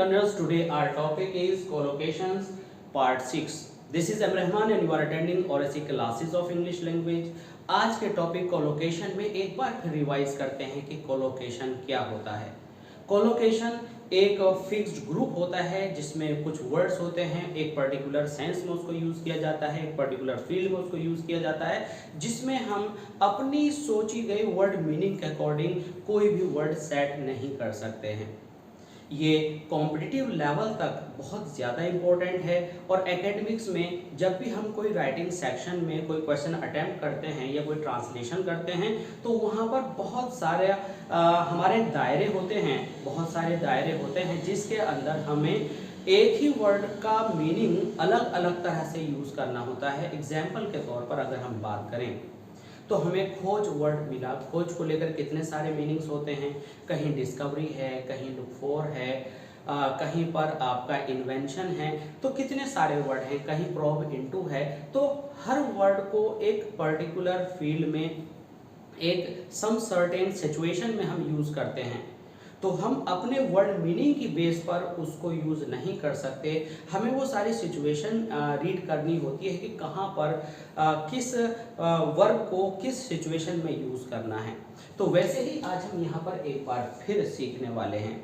learners, today our topic is collocations part 6. This is Abrahman and you are attending ORC classes of English language. आज के topic colocation में एक बार फिर revise करते हैं कि कोलोकेशन क्या होता है। कोलोकेशन एक फिक्स्ड ग्रुप होता है जिसमें कुछ वर्ड्स होते हैं, एक पर्टिकुलर सेंस में उसको यूज़ किया जाता है, एक पर्टिकुलर फील्ड में उसको यूज़ किया जाता है, जिसमें हम अपनी सोची गई वर्ड मीनिंग के अकॉर्डिंग कोई भी वर्ड सेट नहीं कर सकते हैं। ये कॉम्पिटिटिव लेवल तक बहुत ज़्यादा इम्पोर्टेंट है और एकेडमिक्स में जब भी हम कोई राइटिंग सेक्शन में कोई क्वेश्चन अटेम्प्ट करते हैं या कोई ट्रांसलेशन करते हैं तो वहाँ पर बहुत सारे हमारे दायरे होते हैं जिसके अंदर हमें एक ही वर्ड का मीनिंग अलग अलग तरह से यूज़ करना होता है। एग्जाम्पल के तौर पर अगर हम बात करें तो हमें खोज वर्ड मिला, खोज को लेकर कितने सारे मीनिंग्स होते हैं, कहीं डिस्कवरी है, कहीं लुक फॉर है, कहीं पर आपका इन्वेंशन है, तो कितने सारे वर्ड हैं, कहीं प्रोब इनटू है। तो हर वर्ड को एक पर्टिकुलर फील्ड में एक सम सर्टेन सिचुएशन में हम यूज़ करते हैं, तो हम अपने वर्ड मीनिंग की बेस पर उसको यूज़ नहीं कर सकते। हमें वो सारी सिचुएशन रीड करनी होती है कि कहाँ पर किस वर्ब को किस सिचुएशन में यूज़ करना है। तो वैसे ही आज हम यहाँ पर एक बार फिर सीखने वाले हैं।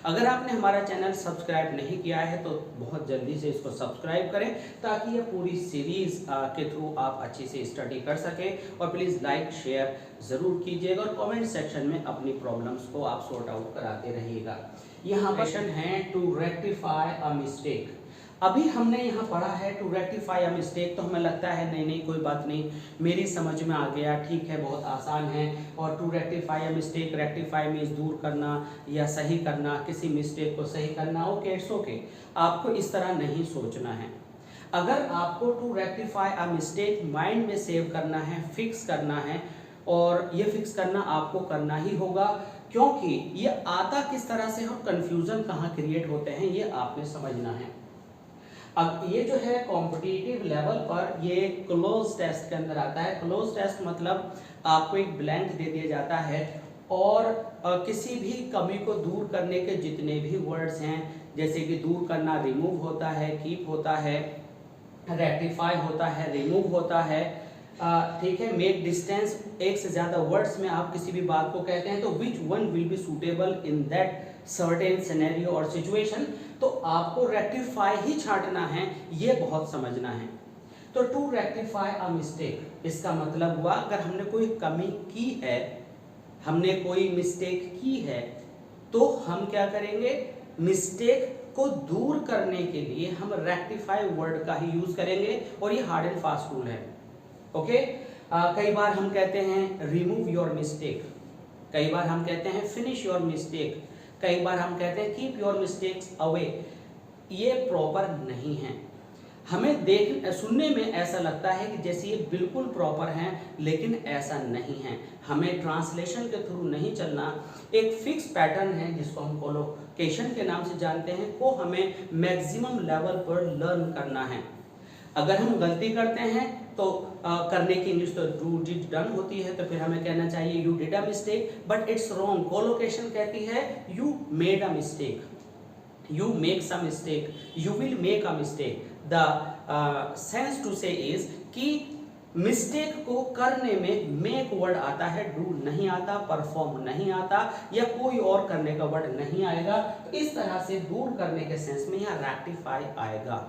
अगर आपने हमारा चैनल सब्सक्राइब नहीं किया है तो बहुत जल्दी से इसको सब्सक्राइब करें ताकि ये पूरी सीरीज़ के थ्रू आप अच्छी से स्टडी कर सकें। और प्लीज़ लाइक शेयर ज़रूर कीजिएगा और कमेंट सेक्शन में अपनी प्रॉब्लम्स को आप सॉर्ट आउट कराते रहिएगा। यहाँ क्वेश्चन है टू रेक्टिफाई अ मिस्टेक। अभी हमने यहाँ पढ़ा है टू रेक्टिफाई अ मिस्टेक, तो हमें लगता है नहीं कोई बात नहीं, मेरी समझ में आ गया, ठीक है, बहुत आसान है। और to rectify a mistake, rectify means दूर करना या सही करना, किसी मिस्टेक को सही करना। ओके, इट्स ओके, आपको इस तरह नहीं सोचना है। अगर आपको to rectify a mistake mind में सेव करना है, फिक्स करना है, और ये फिक्स करना आपको करना ही होगा, क्योंकि ये आता किस तरह से और कन्फ्यूज़न कहाँ क्रिएट होते हैं ये आपने समझना है। अब ये जो है कॉम्पिटिटिव लेवल पर ये क्लोज टेस्ट के अंदर आता है। क्लोज टेस्ट मतलब आपको एक ब्लैंक दे दिया जाता है और किसी भी कमी को दूर करने के जितने भी वर्ड्स हैं, जैसे कि दूर करना रिमूव होता है, कीप होता है, रेक्टिफाई होता है, रिमूव होता है, ठीक है, मेक डिस्टेंस, एक से ज़्यादा वर्ड्स में आप किसी भी बात को कहते हैं तो which one will be suitable in that certain scenario और सिचुएशन, तो आपको रेक्टिफाई ही छांटना है, ये बहुत समझना है। तो टू रेक्टिफाई अ मिस्टेक, इसका मतलब हुआ अगर हमने कोई कमी की है, हमने कोई मिस्टेक की है, तो हम क्या करेंगे, मिस्टेक को दूर करने के लिए हम रेक्टिफाई वर्ड का ही यूज करेंगे और ये हार्ड एंड फास्ट रूल है। ओके, कई बार हम कहते हैं रिमूव योर मिस्टेक, कई बार हम कहते हैं फिनिश योर मिस्टेक, कई बार हम कहते हैं कीप योर मिस्टेक्स अवे। ये प्रॉपर नहीं है। हमें सुनने में ऐसा लगता है कि जैसे ये बिल्कुल प्रॉपर हैं, लेकिन ऐसा नहीं है। हमें ट्रांसलेशन के थ्रू नहीं चलना, एक फिक्स पैटर्न है जिसको हम कोलोकेशन के नाम से जानते हैं, को हमें मैक्सिमम लेवल पर लर्न करना है। अगर हम गलती करते हैं तो करने की इंग्लिश तो डू डिड डन होती है, तो फिर हमें कहना चाहिए you did a mistake, but it's wrong. Collocation कहती है you made a mistake, you make some mistake, you will make a mistake. The sense to say is कि मिस्टेक को करने में मेक वर्ड आता है, डू नहीं आता, परफॉर्म नहीं आता, या कोई और करने का वर्ड नहीं आएगा। तो इस तरह से दूर करने के सेंस में यहाँ रेक्टिफाई आएगा।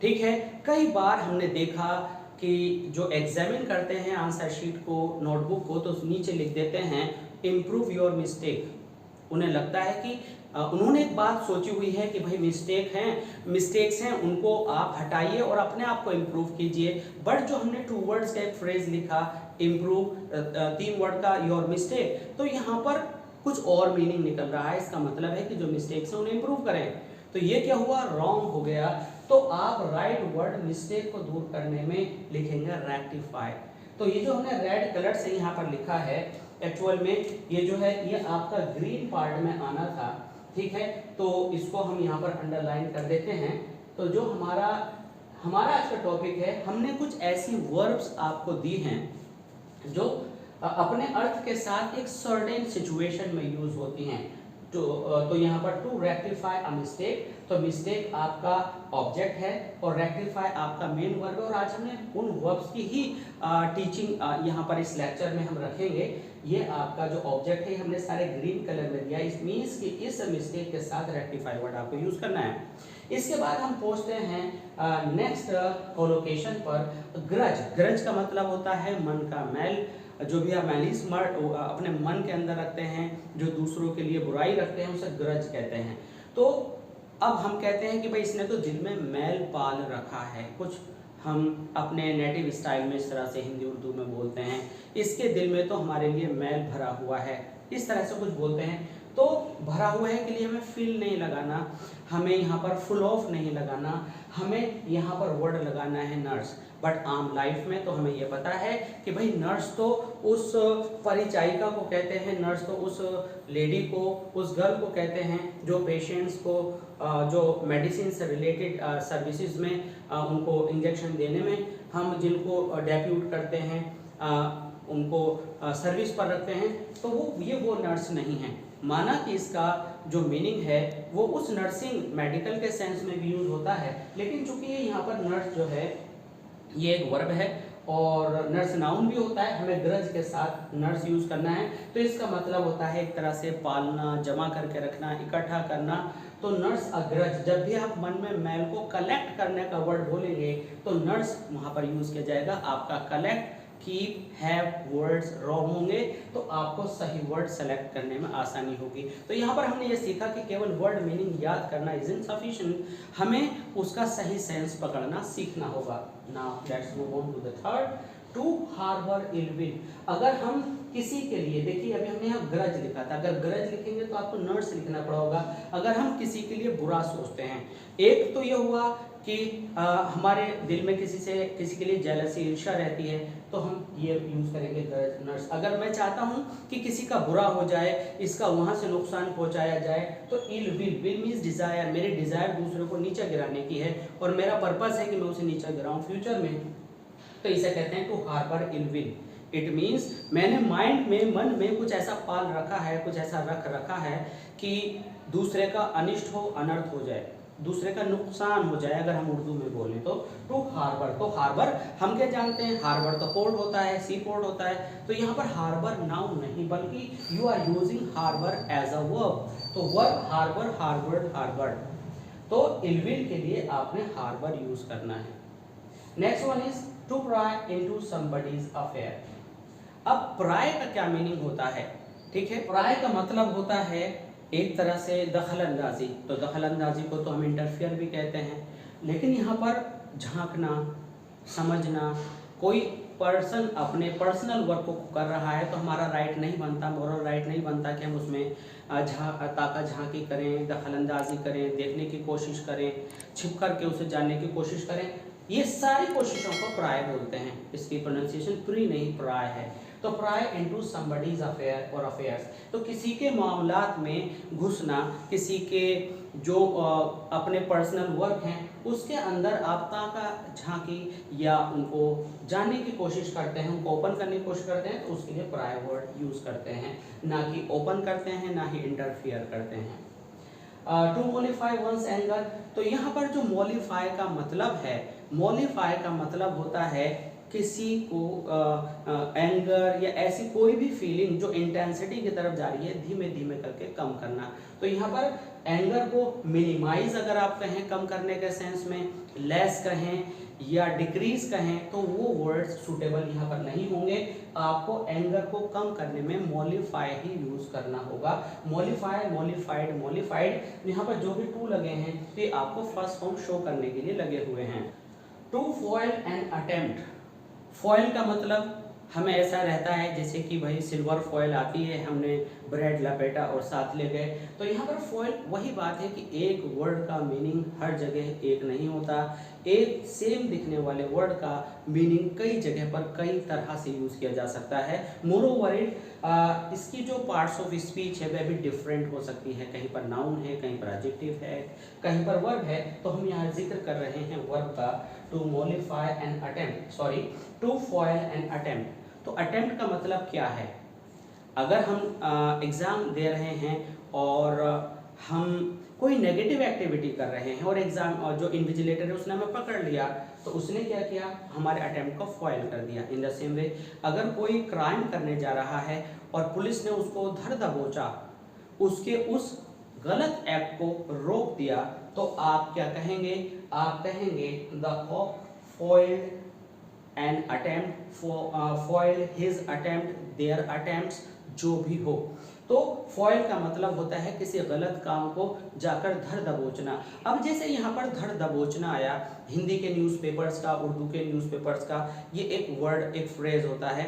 ठीक है, कई बार हमने देखा कि जो एग्जामिन करते हैं आंसर शीट को, नोटबुक को, तो नीचे लिख देते हैं इम्प्रूव योर मिस्टेक। उन्हें लगता है कि उन्होंने एक बात सोची हुई है कि भाई मिस्टेक्स हैं उनको आप हटाइए और अपने आप को इम्प्रूव कीजिए। बट जो हमने 2 वर्ड्स का एक फ्रेज लिखा, इम्प्रूव 3 वर्ड का योर मिस्टेक, तो यहाँ पर कुछ और मीनिंग निकल रहा है। इसका मतलब है कि जो मिस्टेक्स हैं उन्हें इम्प्रूव करें, तो ये क्या हुआ, रॉन्ग हो गया। तो आप राइट वर्ड मिस्टेक को दूर करने में लिखेंगे रेक्टिफाई। तो ये जो हमने रेड कलर से यहाँ पर लिखा है, एक्चुअल में ये जो है ये आपका ग्रीन पार्ट में आना था, ठीक है, तो इसको हम यहाँ पर अंडरलाइन कर देते हैं। तो जो हमारा आज का टॉपिक है, हमने कुछ ऐसी वर्ब्स आपको दी हैं जो अपने अर्थ के साथ एक सर्टेन सिचुएशन में यूज होती हैं। तो यहाँ पर टू रेक्टिफाई अ मिस्टेक, तो मिस्टेक आपका ऑब्जेक्ट है और रेक्टिफाई आपका मेन वर्ब है। और आज हमने उन वर्ब्स की ही टीचिंग यहाँ पर इस लेक्चर में हम रखेंगे। ये आपका जो ऑब्जेक्ट है हमने सारे ग्रीन कलर में दिया, इस मीन्स कि इस मिस्टेक के साथ रेक्टिफाई वर्ड आपको यूज करना है। इसके बाद हम पहुंचते हैं नेक्स्ट कोलोकेशन पर। ग्रज, ग्रज का मतलब होता है मन का मैल, जो भी आप मैलिस अपने मन के अंदर रखते हैं, जो दूसरों के लिए बुराई रखते हैं, उसे ग्रज कहते हैं। तो अब हम कहते हैं कि भाई इसने तो दिल में मैल पाल रखा है, कुछ हम अपने नेटिव स्टाइल में इस तरह से हिंदी उर्दू में बोलते हैं, इसके दिल में तो हमारे लिए मैल भरा हुआ है, इस तरह से कुछ बोलते हैं। तो भरा हुआ है के लिए हमें फिल नहीं लगाना, हमें यहाँ पर फुल ऑफ नहीं लगाना, हमें यहाँ पर वर्ड लगाना है नर्स। बट आम लाइफ में तो हमें ये पता है कि भाई नर्स तो उस परिचारिका को कहते हैं, नर्स तो उस लेडी को, उस गर्ल को कहते हैं जो पेशेंट्स को जो मेडिसिन से रिलेटेड सर्विसेज में उनको इंजेक्शन देने में हम जिनको डेप्यूट करते हैं, उनको सर्विस पर रखते हैं, तो वो नर्स नहीं है। माना कि इसका जो मीनिंग है वो उस नर्सिंग मेडिकल के सेंस में भी यूज होता है, लेकिन चूंकि ये यहाँ पर नर्स जो है ये एक वर्ब है और नर्स नाउन भी होता है, हमें ग्रज के साथ नर्स यूज करना है, तो इसका मतलब होता है एक तरह से पालना, जमा करके रखना, इकट्ठा करना। तो नर्स अग्रज, जब भी आप मन में मैल को कलेक्ट करने का वर्ड बोलेंगे तो नर्स वहां पर यूज किया जाएगा। आपका collect, keep, have words wrong होंगे तो आपको सही वर्ड सेलेक्ट करने में आसानी होगी। तो यहाँ पर हमने ये सीखा कि केवल वर्ड मीनिंग याद करना इज इनसफिशिएंट, हमें उसका सही सेंस पकड़ना सीखना होगा। Now let's move on to the third, to harbour ill will. अगर हम किसी के लिए, देखिए अभी हमने यहाँ ग्रज लिखा था, अगर ग्रज लिखेंगे तो आपको नर्स लिखना पड़ा होगा। अगर हम किसी के लिए बुरा सोचते हैं, एक तो ये हुआ कि हमारे दिल में किसी के लिए जेलसी, ईर्ष्या रहती है, तो हम ये यूज करेंगे ग्रज, नर्स। अगर मैं चाहता हूँ कि किसी का बुरा हो जाए, इसका वहां से नुकसान पहुंचाया जाए, तो ill will, will means desire, मेरी डिजायर दूसरे को नीचे गिराने की है और मेरा पर्पस है कि मैं उसे नीचे गिराऊं फ्यूचर में, तो इसे कहते हैं to harbour ill will. It means मैंने माइंड में, मन में कुछ ऐसा पाल रखा है, कुछ ऐसा रख रखा है कि दूसरे का अनिष्ट हो, अनर्थ हो जाए, दूसरे का नुकसान हो जाए, अगर हम उर्दू में बोलें तो। टू हार्बर, तो हार्बर हम क्या जानते हैं, हार्बर तो पोर्ट होता है, सी पोर्ट होता है। तो यहाँ पर हार्बर नाउन नहीं बल्कि you are using harbour as a verb. तो वर्ब हार्बर, हार्बर्ड, हार्बर्ड, तो इलविल के लिए आपने हार्बर यूज करना है। Next one is to pry into somebody's affair. अब प्राय का क्या मीनिंग होता है, ठीक है, प्राय का मतलब होता है एक तरह से दखल अंदाजी। तो दखल अंदाजी को तो हम इंटरफियर भी कहते हैं, लेकिन यहाँ पर झांकना, समझना, कोई पर्सन अपने पर्सनल वर्क को कर रहा है तो हमारा राइट नहीं बनता, मोरल राइट नहीं बनता कि हम उसमें ताका झांकी करें, दखल अंदाजी करें, देखने की कोशिश करें, छिप करके उसे जानने की कोशिश करें। ये सारी कोशिशों को प्राय बोलते हैं। इसकी प्रोनाउंसिएशन प्री नहीं, प्राय है। तो प्राय इनटू समबडीज अफेयर और अफेयर्स, तो किसी के मामलात में घुसना, किसी के जो अपने पर्सनल वर्क हैं उसके अंदर आप ताका झांकी या उनको जानने की कोशिश करते हैं, उनको ओपन करने की कोशिश करते हैं, तो उसके लिए प्राय वर्ड यूज करते हैं, ना कि ओपन करते हैं, ना ही इंटरफियर करते हैं। टू मोलिफाई वंस एंगर, तो यहाँ पर जो मोलिफाई का मतलब है, मोलिफाई का मतलब होता है किसी को एंगर या ऐसी कोई भी फीलिंग जो इंटेंसिटी की तरफ जा रही है धीमे धीमे करके कम करना। तो यहाँ पर एंगर को मिनिमाइज अगर आप कहें, कम करने के सेंस में, लेस कहें या डिक्रीज कहें, तो वो वर्ड्स सूटेबल यहाँ पर नहीं होंगे। आपको एंगर को कम करने में मोलिफाई ही यूज करना होगा। मोलिफाई, मोलिफाइड, मोलिफाइड, यहाँ पर जो भी टू लगे हैं ये आपको फर्स्ट फॉर्म शो करने के लिए लगे हुए हैं। To foil an attempt, foil का मतलब हमें ऐसा रहता है जैसे कि भाई सिल्वर फॉइल आती है, हमने ब्रेड लपेटा और साथ ले गए। तो यहाँ पर फॉइल वही बात है कि एक वर्ड का मीनिंग हर जगह एक नहीं होता, एक सेम दिखने वाले वर्ड का मीनिंग कई जगह पर कई तरह से यूज किया जा सकता है। मोरोवर इसकी जो पार्ट्स ऑफ स्पीच है वह भी डिफरेंट हो सकती है, कहीं पर नाउन है, कहीं पर एडजेक्टिव है, कहीं पर वर्ब है। तो हम यहाँ जिक्र कर रहे हैं वर्ब का। To mollify an attempt, sorry, to foil an attempt. तो अटेम्प्ट का मतलब क्या है? अगर हम एग्ज़ाम दे रहे हैं और हम कोई नेगेटिव एक्टिविटी कर रहे हैं और एग्ज़ाम और जो इन्विजिलेटर है उसने हमें पकड़ लिया, तो उसने क्या किया, हमारे अटेम्प्ट को फॉइल कर दिया। इन द सेम वे अगर कोई क्राइम करने जा रहा है और पुलिस ने उसको धर दबोचा, उसके उस गलत एक्ट को रोक दिया, तो आप क्या कहेंगे, आप कहेंगे the cop foiled an attempt, foil his attempt, their attempts, जो भी हो। तो फॉइल का मतलब होता है किसी गलत काम को जाकर धर दबोचना। अब जैसे यहाँ पर धर दबोचना आया, हिंदी के न्यूज़पेपर्स का, उर्दू के न्यूज़पेपर्स का, ये एक वर्ड, एक फ्रेज होता है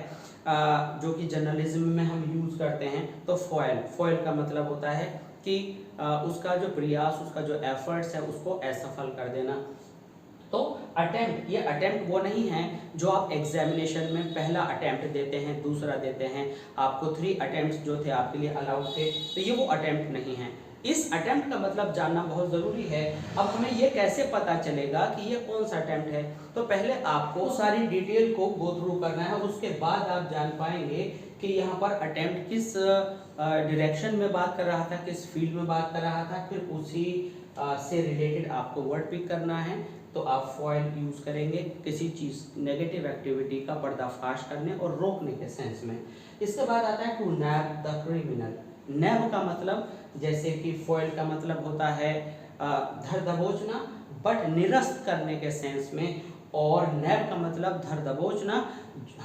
जो कि जर्नलिज्म में हम यूज़ करते हैं। तो फॉइल का मतलब होता है कि उसका जो प्रयास, उसका जो एफर्ट्स है उसको असफल कर देना। तो अटेम्प्ट, ये अटेम्प्ट वो नहीं है जो आप एग्जामिनेशन में पहला अटेम्प्ट देते हैं, दूसरा देते हैं, आपको 3 अटेम्प्ट्स जो थे आपके लिए अलाउड थे, तो ये वो अटेम्प्ट नहीं है। इस अटेम्प्ट का मतलब जानना बहुत ज़रूरी है। अब हमें ये कैसे पता चलेगा कि ये कौन सा अटेम्प्ट है, तो पहले आपको सारी डिटेल को गो थ्रू करना है, उसके बाद आप जान पाएंगे कि यहाँ पर अटेम्प्ट किस डायरेक्शन में बात कर रहा था, किस फील्ड में बात कर रहा था, फिर उसी से रिलेटेड आपको वर्ड पिक करना है। तो आप फॉइल यूज़ करेंगे किसी चीज़, नेगेटिव एक्टिविटी का पर्दाफाश करने और रोकने के सेंस में। इसके बाद आता है टू नैब द क्रिमिनल। नैब का मतलब, जैसे कि फॉइल का मतलब होता है धर दबोचना, बट निरस्त करने के सेंस में, और नैब का मतलब धर दबोचना,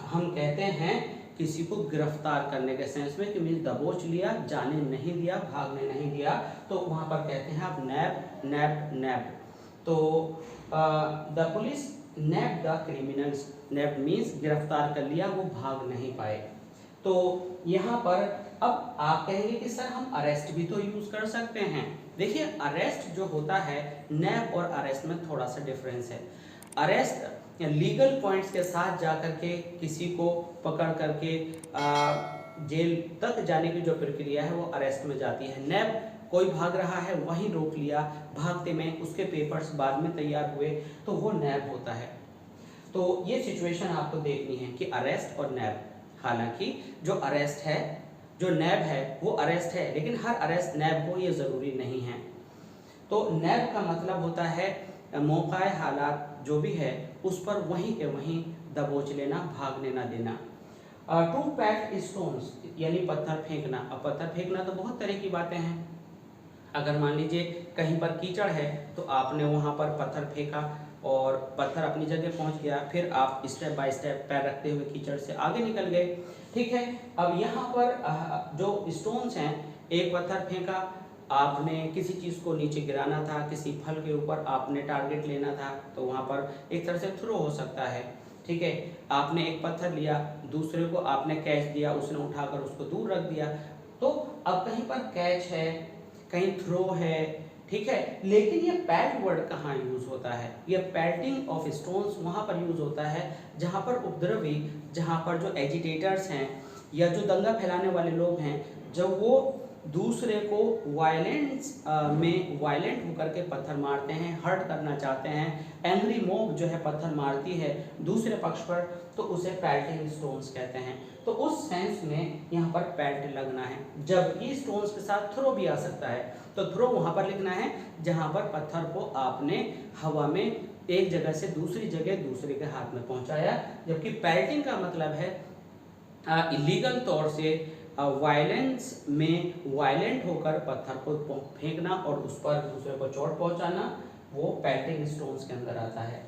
हम कहते हैं किसी को गिरफ्तार करने के सेंस में, कि मीन दबोच लिया, जाने नहीं दिया, भागने नहीं दिया, तो वहाँ पर कहते हैं आप नैब, नैब, नैब। तो the police nab the criminals, nab means गिरफ्तार कर लिया, वो भाग नहीं पाए। तो यहाँ पर अब आप कहेंगे कि सर हम अरेस्ट भी तो यूज़ कर सकते हैं। देखिए अरेस्ट जो होता है, नैब और अरेस्ट में थोड़ा सा डिफरेंस है। अरेस्ट लीगल पॉइंट्स के साथ जा कर के किसी को पकड़ करके जेल तक जाने की जो प्रक्रिया है वो अरेस्ट में जाती है। नैब कोई भाग रहा है, वहीं रोक लिया, भागते में उसके पेपर्स बाद में तैयार हुए, तो वो नैब होता है। तो ये सिचुएशन आपको देखनी है कि अरेस्ट और नैब। हालांकि जो अरेस्ट है, जो नैब है वो अरेस्ट है, लेकिन हर अरेस्ट नैब हो ये ज़रूरी नहीं है। तो नैब का मतलब होता है मौका हालात जो भी है उस पर वहीं के वहीं दबोच लेना, भागने ना देना। टू पैट स्टोन्स यानी पत्थर फेंकना। अब पत्थर फेंकना तो बहुत तरह की बातें हैं। अगर मान लीजिए कहीं पर कीचड़ है तो आपने वहाँ पर पत्थर फेंका और पत्थर अपनी जगह पहुँच गया, फिर आप स्टेप बाय स्टेप पैर रखते हुए कीचड़ से आगे निकल गए। ठीक है, अब यहाँ पर जो स्टोन्स हैं, एक पत्थर फेंका, आपने किसी चीज़ को नीचे गिराना था, किसी फल के ऊपर आपने टारगेट लेना था, तो वहाँ पर एक तरह से थ्रो हो सकता है। ठीक है, आपने एक पत्थर लिया, दूसरे को आपने कैच दिया, उसने उठाकर उसको दूर रख दिया, तो अब कहीं पर कैच है, कहीं थ्रो है। ठीक है, लेकिन ये पैट वर्ड कहाँ यूज़ होता है? ये पैटिंग ऑफ स्टोन्स वहाँ पर यूज़ होता है जहाँ पर उपद्रवी, जहाँ पर जो एजिटेटर्स हैं या जो दंगा फैलाने वाले लोग हैं, जब वो दूसरे को वायलेंट होकर के पत्थर मारते हैं, हर्ट करना चाहते हैं, एंग्री मॉब जो है पत्थर मारती है दूसरे पक्ष पर, तो उसे पैल्टिंग स्टोन्स कहते हैं। तो उस सेंस में यहाँ पर पैल्ट लगना है। जबकि स्टोन्स के साथ थ्रो भी आ सकता है, तो थ्रो वहाँ पर लिखना है जहाँ पर पत्थर को आपने हवा में एक जगह से दूसरी जगह दूसरे के हाथ में पहुँचाया। जबकि पैल्टिंग का मतलब है इलीगल तौर से वायलेंस में वायलेंट होकर पत्थर को फेंकना और उस पर दूसरे को चोट पहुंचाना, वो पैल्टिंग स्टोन्स के अंदर आता है।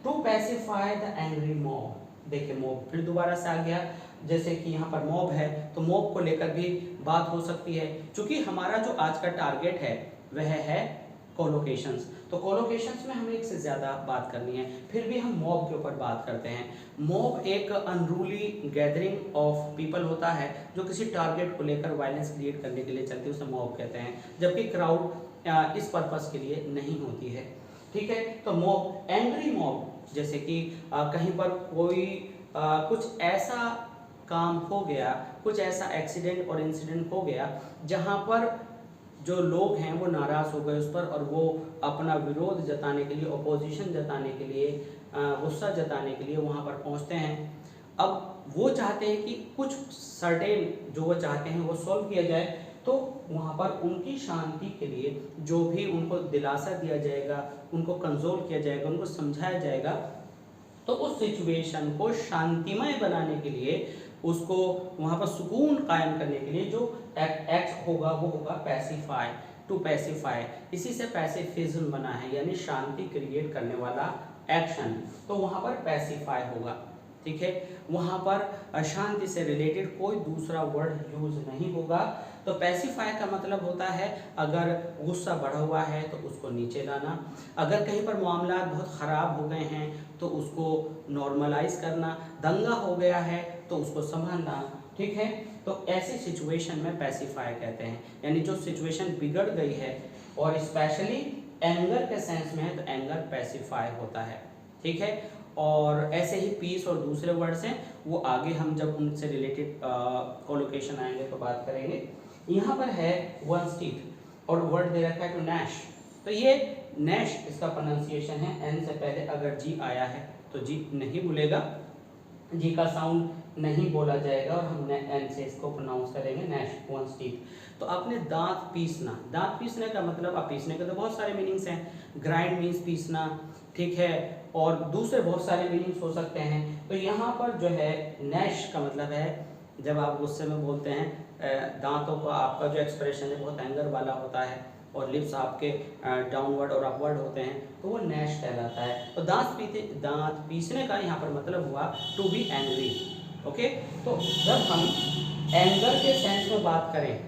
To pacify the angry mob. देखिए मॉब फिर दोबारा से आ गया, जैसे कि यहाँ पर मॉब है तो मॉब को लेकर भी बात हो सकती है। क्योंकि हमारा जो आज का टारगेट है वह है कोलोकेशंस, तो कोलोकेशंस में हमें एक से ज़्यादा बात करनी है, फिर भी हम मॉब के ऊपर बात करते हैं। मॉब एक अनरूली गैदरिंग ऑफ पीपल होता है जो किसी टारगेट को लेकर वायलेंस क्रिएट करने के लिए चलती है, उसे मॉब कहते हैं। जबकि क्राउड इस पर्पस के लिए नहीं होती है। ठीक है, तो मॉब, एंग्री मॉब, जैसे कि कहीं पर कोई कुछ ऐसा काम हो गया, कुछ ऐसा एक्सीडेंट और इंसिडेंट हो गया जहाँ पर जो लोग हैं वो नाराज़ हो गए उस पर, और वो अपना विरोध जताने के लिए, अपोजिशन जताने के लिए, गुस्सा जताने के लिए वहाँ पर पहुँचते हैं। अब वो चाहते हैं कि कुछ सर्टेन जो वो चाहते हैं वो सॉल्व किया जाए, तो वहाँ पर उनकी शांति के लिए जो भी उनको दिलासा दिया जाएगा, उनको कंसोल किया जाएगा, उनको समझाया जाएगा, तो उस सिचुएशन को शांतिमय बनाने के लिए, उसको वहाँ पर सुकून कायम करने के लिए जो एक्ट होगा वो होगा पैसिफाई, टू पैसिफाई। इसी से पैसिफिज्म बना है, यानी शांति क्रिएट करने वाला एक्शन, तो वहाँ पर पैसिफाई होगा। ठीक है, वहाँ पर अशांति से रिलेटेड कोई दूसरा वर्ड यूज नहीं होगा। तो पैसिफाई का मतलब होता है अगर गुस्सा बढ़ा हुआ है तो उसको नीचे लाना, अगर कहीं पर मामला बहुत ख़राब हो गए हैं तो उसको नॉर्मलाइज करना, दंगा हो गया है तो उसको संभालना। ठीक है, तो ऐसी सिचुएशन में पैसिफाई कहते हैं, यानी जो सिचुएशन बिगड़ गई है और स्पेशली एंगर के सेंस में है तो एंगर पैसिफाई होता है। ठीक है, और ऐसे ही पीस और दूसरे वर्ड्स हैं, वो आगे हम जब उनसे रिलेटेड कोलोकेशन आएंगे तो बात करेंगे। यहाँ पर है वंस टीथ और वर्ड दे रखा है टू नैश, तो ये नैश इसका प्रोनाउंसिएशन है, एन से पहले अगर जी आया है तो जी नहीं बोलेगा, जी का साउंड नहीं बोला जाएगा और हम एन से इसको प्रोनाउंस करेंगे नैश, वंस टीथ। तो आपने दांत पीसना, दांत पीसने का मतलब, आप पीसने के तो बहुत सारे मीनिंग्स हैं, ग्राइंड मीन्स पीसना, ठीक है, और दूसरे बहुत सारे मीनिंग्स हो सकते हैं। तो यहाँ पर जो है नैश का मतलब है जब आप गुस्से में बोलते हैं, दांतों का आपका जो एक्सप्रेशन है बहुत एंगर वाला होता है और लिप्स आपके डाउनवर्ड और अपवर्ड होते हैं, तो वो नैश कहलाता है। तो दांत पीसने का यहाँ पर मतलब हुआ टू बी एंग्री। ओके, तो जब हम एंगर के सेंस में बात करें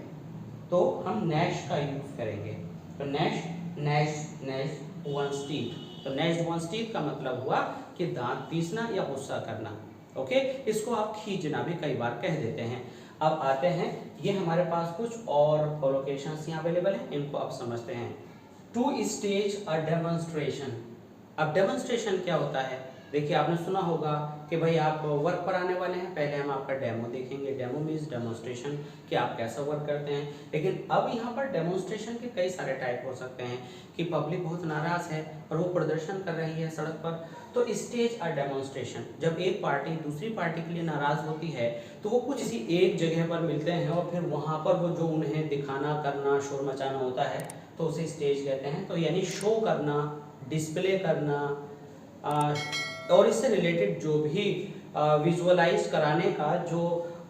तो हम नैश का यूज करेंगे। तो gnash, gnash, gnash one's teeth, तो नैश वंस टीथ का मतलब हुआ कि दांत पीसना या गुस्सा करना। ओके, इसको आप खींचना भी कई बार कह देते हैं। अब आते हैं, ये हमारे पास कुछ और कोलोकेशंस यहाँ अवेलेबल हैं, इनको आप समझते हैं। To stage a demonstration. अब डेमोन्स्ट्रेशन क्या होता है? देखिए, आपने सुना होगा कि भाई आप वर्क पर आने वाले हैं, पहले हम आपका डेमो देखेंगे। डेमो मीन्स डेमोन्स्ट्रेशन, कि आप कैसा वर्क करते हैं। लेकिन अब यहाँ पर डेमोन्स्ट्रेशन के कई सारे टाइप हो सकते हैं कि पब्लिक बहुत नाराज है और वो प्रदर्शन कर रही है सड़क पर, तो स्टेज अ डेमोन्स्ट्रेशन, जब एक पार्टी दूसरी पार्टी के लिए नाराज होती है तो वो कुछ किसी एक जगह पर मिलते हैं और फिर वहाँ पर वो जो उन्हें दिखाना, करना, शोर मचाना होता है तो उसे स्टेज कहते हैं। तो यानी शो करना, डिस्प्ले करना, और इससे रिलेटेड जो भी विजुअलाइज कराने का जो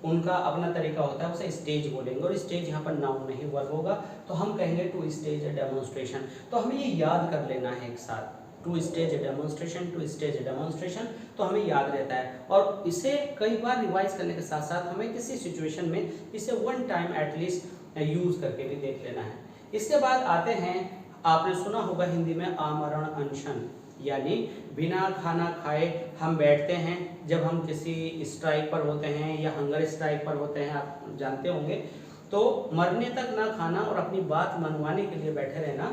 उनका अपना तरीका होता है उसे स्टेज बोलेंगे। और स्टेज यहाँ पर नाउन नहीं वर्ब होगा, तो हम कहेंगे टू स्टेज अ डेमोन्स्ट्रेशन। तो हमें ये याद कर लेना है एक साथ, to stage a demonstration, to stage a demonstration, तो हमें याद रहता है। और इसे कई बार रिवाइज करने के साथ साथ हमें किसी सिचुएशन में इसे वन टाइम एटलीस्ट यूज करके भी देख लेना है। इसके बाद आते हैं, आपने सुना होगा हिंदी में आमरण अनशन, यानी बिना खाना खाए हम बैठते हैं जब हम किसी स्ट्राइक पर होते हैं या हंगर स्ट्राइक पर होते हैं, आप जानते होंगे। तो मरने तक ना खाना और अपनी बात मनवाने के लिए बैठे रहना,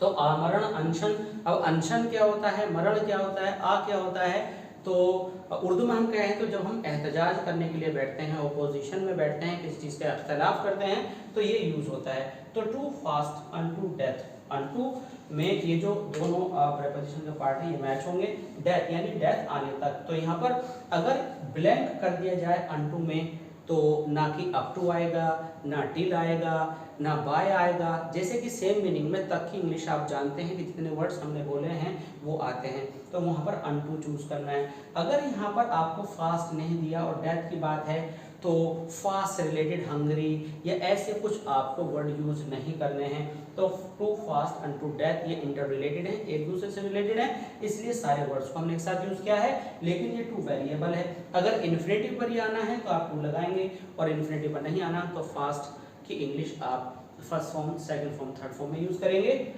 तो आमरण अनशन। अब अनशन क्या होता है, मरण क्या होता है, आ क्या होता है? तो उर्दू में हम कहें तो जब हम एहतजाज करने के लिए बैठते हैं, ओपोजिशन में बैठते हैं, किसी चीज़ का अख्तिलाफ करते हैं, तो ये यूज़ होता है। तो to fast unto death, unto में ये जो दोनों प्रीपोजिशन का पार्ट है ये मैच होंगे, डेथ यानी डेथ आने तक। तो यहाँ पर अगर ब्लैंक कर दिया जाए अनटू में तो ना कि अप टू आएगा, ना टिल आएगा, ना बाय आएगा, जैसे कि सेम मीनिंग में तक की इंग्लिश आप जानते हैं कि जितने वर्ड्स हमने बोले हैं वो आते हैं, तो वहाँ पर अनटू चूज करना है। अगर यहाँ पर आपको फास्ट नहीं दिया और डेथ की बात है तो फास्ट से रिलेटेड हंगरी या ऐसे कुछ आपको वर्ड यूज नहीं करने हैं। तो to fast and to death ये इंटर रिलेटेड है, एक दूसरे से रिलेटेड है, इसलिए सारे वर्ड्स को हमने एक साथ यूज किया है। लेकिन ये टू वेरिएबल है, अगर इन्फिनेटिव पर ही आना है तो आप टू लगाएंगे और इन्फिनेटिव पर नहीं आना तो फास्ट की इंग्लिश आप first form, second form, third form में यूज करेंगे।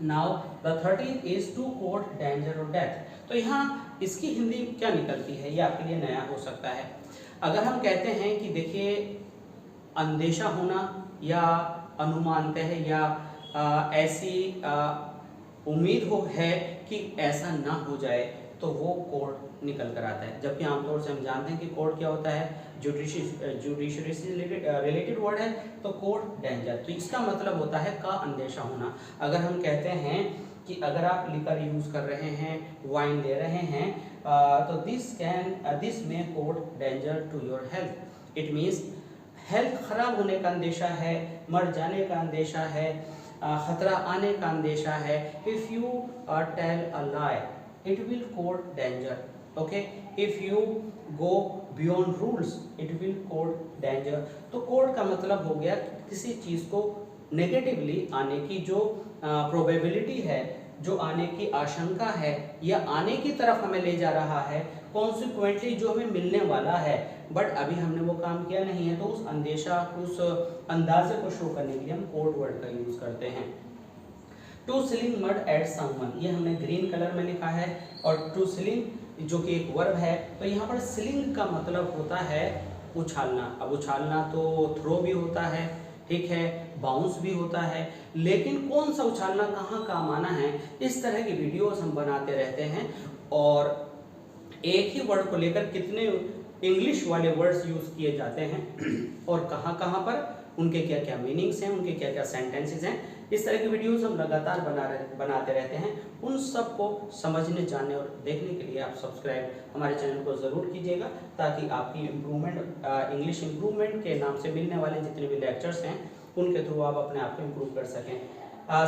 Now the 13th is to court danger और डेथ। तो यहाँ इसकी हिंदी क्या निकलती है, ये आपके लिए नया हो सकता है। अगर हम कहते हैं कि देखिए अंदेशा होना या अनुमानतः या ऐसी उम्मीद हो है कि ऐसा ना हो जाए तो वो कोर्ट निकल कर आता है। जबकि आमतौर से हम जानते हैं कि कोर्ट क्या होता है, जुडिशरी से रिलेटेड वर्ड है, तो कोर्ट डेंजर, तो इसका मतलब होता है का अंदेशा होना। अगर हम कहते हैं कि अगर आप लिकर यूज कर रहे हैं, वाइन ले रहे हैं तो this may court danger to your health. It means health खराब होने का अंदेशा है, मर जाने का अंदेशा है, खतरा आने का अंदेशा है। If you tell a lie it will court danger. Okay, if you go beyond rules it will court danger. तो कोड का मतलब हो गया किसी चीज को नेगेटिवली आने की जो प्रोबेबिलिटी है, जो आने की आशंका है या आने की तरफ हमें ले जा रहा है, कॉन्सिक्वेंटली जो हमें मिलने वाला है, बट अभी हमने वो काम किया नहीं है, तो उस अंदेशा, उस अंदाजे को शो करने के लिए हम कोड वर्ड का यूज करते हैं। To sling mud at someone, ये हमने ग्रीन कलर में लिखा है, और टू स्लिंग जो कि एक वर्ब है, तो यहाँ पर स्लिंग का मतलब होता है उछालना। अब उछालना तो थ्रो भी होता है, ठीक है, बाउंस भी होता है, लेकिन कौन सा उछालना कहाँ काम आना है, इस तरह की वीडियोस हम बनाते रहते हैं। और एक ही वर्ड को लेकर कितने इंग्लिश वाले वर्ड्स यूज किए जाते हैं और कहाँ कहाँ पर उनके क्या क्या मीनिंग्स हैं, उनके क्या क्या सेंटेंसेस हैं, इस तरह की वीडियोस हम लगातार बनाते रहते हैं। उन सब को समझने, जानने और देखने के लिए आप सब्सक्राइब हमारे चैनल को ज़रूर कीजिएगा, ताकि आपकी इम्प्रूवमेंट, इंग्लिश इम्प्रूवमेंट के नाम से मिलने वाले जितने भी लेक्चर्स हैं उनके थ्रू आप अपने आप को इम्प्रूव कर सकें।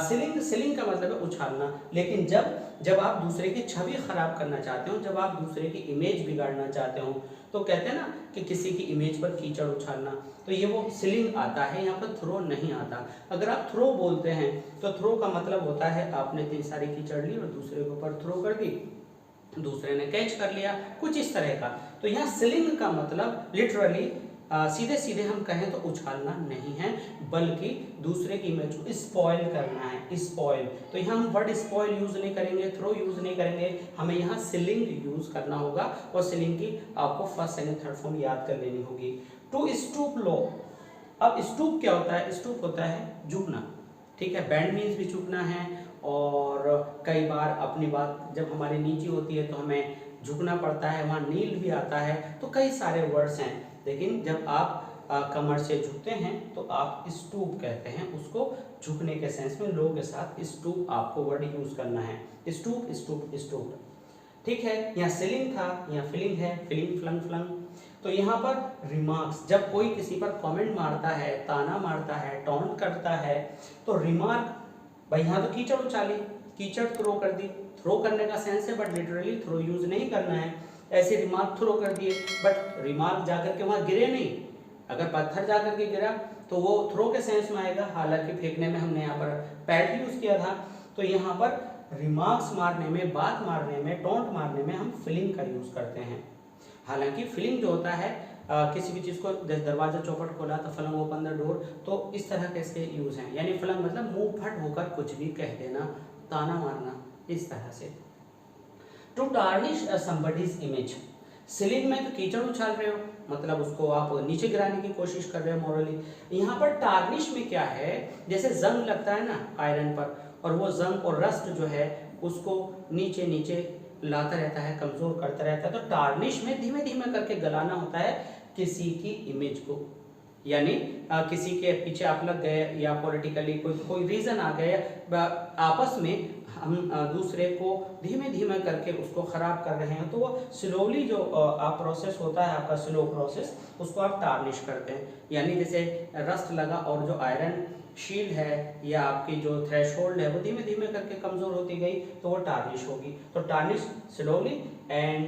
सिलिंग का मतलब है उछालना, लेकिन जब आप दूसरे की छवि खराब करना चाहते हो, जब आप दूसरे की इमेज बिगाड़ना चाहते हो, तो कहते हैं ना कि किसी की इमेज पर कीचड़ उछालना, तो ये वो सिलिंग आता है, यहाँ पर थ्रो नहीं आता। अगर आप थ्रो बोलते हैं तो थ्रो का मतलब होता है आपने इतनी सारी कीचड़ ली और दूसरे के ऊपर थ्रो कर दी, दूसरे ने कैच कर लिया, कुछ इस तरह का। तो यहाँ सिलिंग का मतलब लिटरली सीधे सीधे हम कहें तो उछालना नहीं है, बल्कि दूसरे की इमेज को स्पॉइल करना है, स्पॉइल। तो यहाँ हम वर्ड स्पॉइल यूज नहीं करेंगे, थ्रो यूज नहीं करेंगे, हमें यहाँ सिलिंग यूज करना होगा, और सिलिंग की आपको फर्स्ट सेकंड थर्ड फॉर्म याद कर लेनी होगी। टू स्टूप लो, अब स्टूप क्या होता है? स्टूप होता है झुकना, ठीक है, बैंड मीन्स भी झुकना है, और कई बार अपनी बात जब हमारी नीची होती है तो हमें झुकना पड़ता है, वहाँ नील भी आता है, तो कई सारे वर्ड्स हैं। लेकिन जब आप कमर से झुकते हैं तो आप स्टूप कहते हैं, उसको झुकने के सेंस में लो के साथ स्टूप आपको वर्ड यूज करना है, स्टूप स्टूप स्टूप, ठीक है। यहाँ सिलिंग था, यहाँ फिलिंग है, फिलिंग फ्लंग फ्लंग। तो यहाँ पर रिमार्क्स, जब कोई किसी पर कमेंट मारता है, ताना मारता है, टॉन्ट करता है, तो रिमार्क, भाई यहाँ तो कीचड़ उछाली, कीचड़ थ्रो कर दी, थ्रो करने का सेंस है, बट लिटरली थ्रो यूज नहीं करना है। ऐसे रिमार्क थ्रो कर दिए, बट रिमार्क जाकर के वहां गिरे नहीं, अगर पत्थर जाकर के गिरा तो वो थ्रो के सेंस में आएगा, हालांकि फेंकने में हमने यहाँ पर पैड यूज किया था। तो यहाँ पर रिमार्क्स मारने में, बात मारने में, टोंट मारने में हम फिलिंग का यूज करते हैं। हालांकि फिलिंग जो होता है किसी भी चीज को, जैसे दरवाजा चौपट खोला तो फलंग ओपन द डोर, तो इस तरह के इसके यूज हैं। यानी फलंग मतलब मुंह फट होकर कुछ भी कह देना, ताना मारना, इस तरह से। To tarnish somebody's image, slinging में तो कीचड़ उछाल रहे हो, मतलब उसको आप नीचे गिराने की कोशिश कर रहे हो मॉरली। यहाँ पर टार्निश में क्या है, जैसे जंग लगता है ना आयरन पर, और वो जंग और रस्ट जो है उसको नीचे नीचे लाता रहता है, कमजोर करता रहता है। तो टार्निश में धीमे धीमे करके गलाना होता है किसी की इमेज को, यानी किसी के पीछे आप लग गए, या पॉलिटिकली कोई रीजन आ गया, आपस में हम दूसरे को धीमे धीमे करके उसको खराब कर रहे हैं, तो वो स्लोली जो आप प्रोसेस होता है आपका, स्लो प्रोसेस, उसको आप टार्निश करते हैं। यानी जैसे रस्ट लगा और जो आयरन शील्ड है या आपकी जो थ्रेशोल्ड है वो धीमे धीमे करके कमजोर होती गई, तो वो टार्निश होगी। तो टार्निश स्लोली, एंड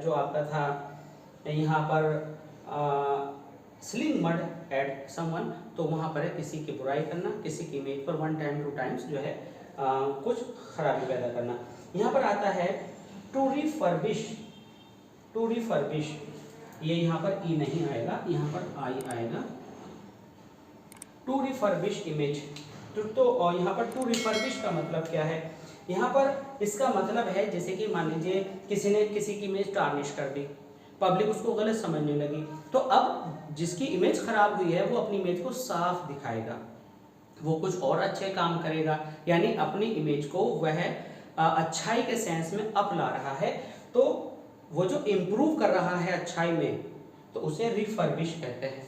जो आपका था यहाँ पर स्लिंग मड एट समवन, तो वहाँ पर है किसी की बुराई करना, किसी की इमेज पर 1 टाइम 2 टाइम्स जो है कुछ खराबी पैदा करना। यहाँ पर आता है टू रिफर्बिश, टू रिफर्बिश, ये यहाँ पर ई नहीं आएगा, यहाँ पर आई आएगा। टू रिफर्बिश इमेज, तो यहाँ पर टू रिफर्बिश का मतलब क्या है? यहाँ पर इसका मतलब है जैसे कि मान लीजिए किसी ने किसी की इमेज टार्निश कर दी, पब्लिक उसको गलत समझने लगी, तो अब जिसकी इमेज खराब हुई है वो अपनी इमेज को साफ दिखाएगा, वो कुछ और अच्छे काम करेगा, यानी अपनी इमेज को वह अच्छाई के सेंस में अप ला रहा है। तो वो जो इम्प्रूव कर रहा है अच्छाई में, तो उसे रिफर्बिश कहते हैं।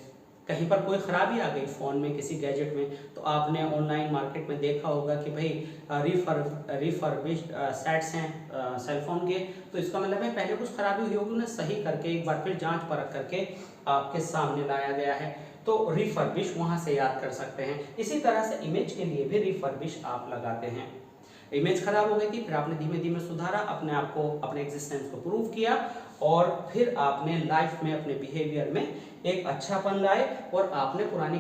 कहीं पर कोई ख़राबी आ गई फ़ोन में, किसी गैजेट में, तो आपने ऑनलाइन मार्केट में देखा होगा कि भाई रिफर्बिश्ड सेट्स हैं सेल फोन के, तो इसका मतलब है पहले कुछ ख़राबी हुई होगी, उन्हें सही करके एक बार फिर जांच परख करके आपके सामने लाया गया है, तो रिफर्बिश वहाँ से याद कर सकते हैं। इसी तरह से इमेज के लिए भी रिफर्बिश आप लगाते हैं। इमेज खराब हो गई थी, फिर आपने धीमे धीमे सुधारा, अपने आप को, अपने एग्जिस्टेंस को प्रूव किया, और फिर आपने लाइफ में, अपने बिहेवियर में एक अच्छापन लाए, और आपने पुरानी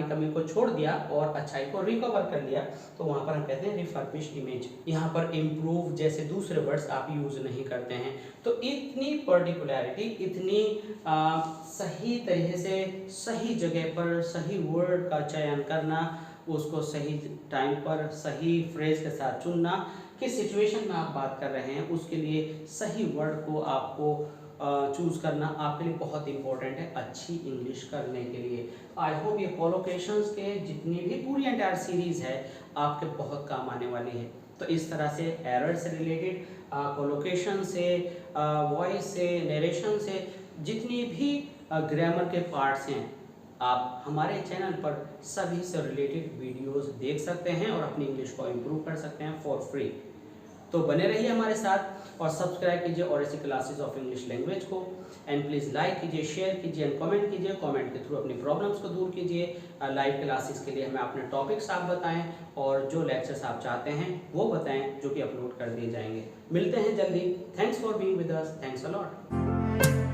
कमी को छोड़ दिया और अच्छाई को रिकवर कर लिया, तो वहाँ पर हम कहते हैं रिफर्बिश्ड इमेज। यहाँ पर इम्प्रूव जैसे दूसरे वर्ड्स आप यूज नहीं करते हैं। तो इतनी पर्टिकुलैरिटी, इतनी सही तरीके से सही जगह पर सही वर्ड का चयन करना, उसको सही टाइम पर सही फ्रेज के साथ चुनना, किस सिचुएशन में आप बात कर रहे हैं उसके लिए सही वर्ड को आपको चूज करना आपके लिए बहुत इंपॉर्टेंट है अच्छी इंग्लिश करने के लिए। आई होप ये कोलोकेशंस के जितनी भी पूरी एंटायर सीरीज है आपके बहुत काम आने वाली है। तो इस तरह से एरर से रिलेटेड, कोलोकेशन से, वॉइस से, नरेशन से, जितनी भी ग्रामर के पार्ट्स हैं आप हमारे चैनल पर सभी से रिलेटेड वीडियोस देख सकते हैं और अपनी इंग्लिश को इम्प्रूव कर सकते हैं फॉर फ्री। तो बने रहिए हमारे साथ और सब्सक्राइब कीजिए और ऐसी क्लासेस ऑफ इंग्लिश लैंग्वेज को, एंड प्लीज़ लाइक कीजिए, शेयर कीजिए एंड कमेंट कीजिए। कमेंट के थ्रू अपनी प्रॉब्लम्स को दूर कीजिए। लाइव क्लासेस के लिए हमें अपने टॉपिक्स आप बताएं और जो लेक्चर्स आप चाहते हैं वो बताएं, जो कि अपलोड कर दिए जाएंगे। मिलते हैं जल्दी। Thanks for being with us. Thanks a lot.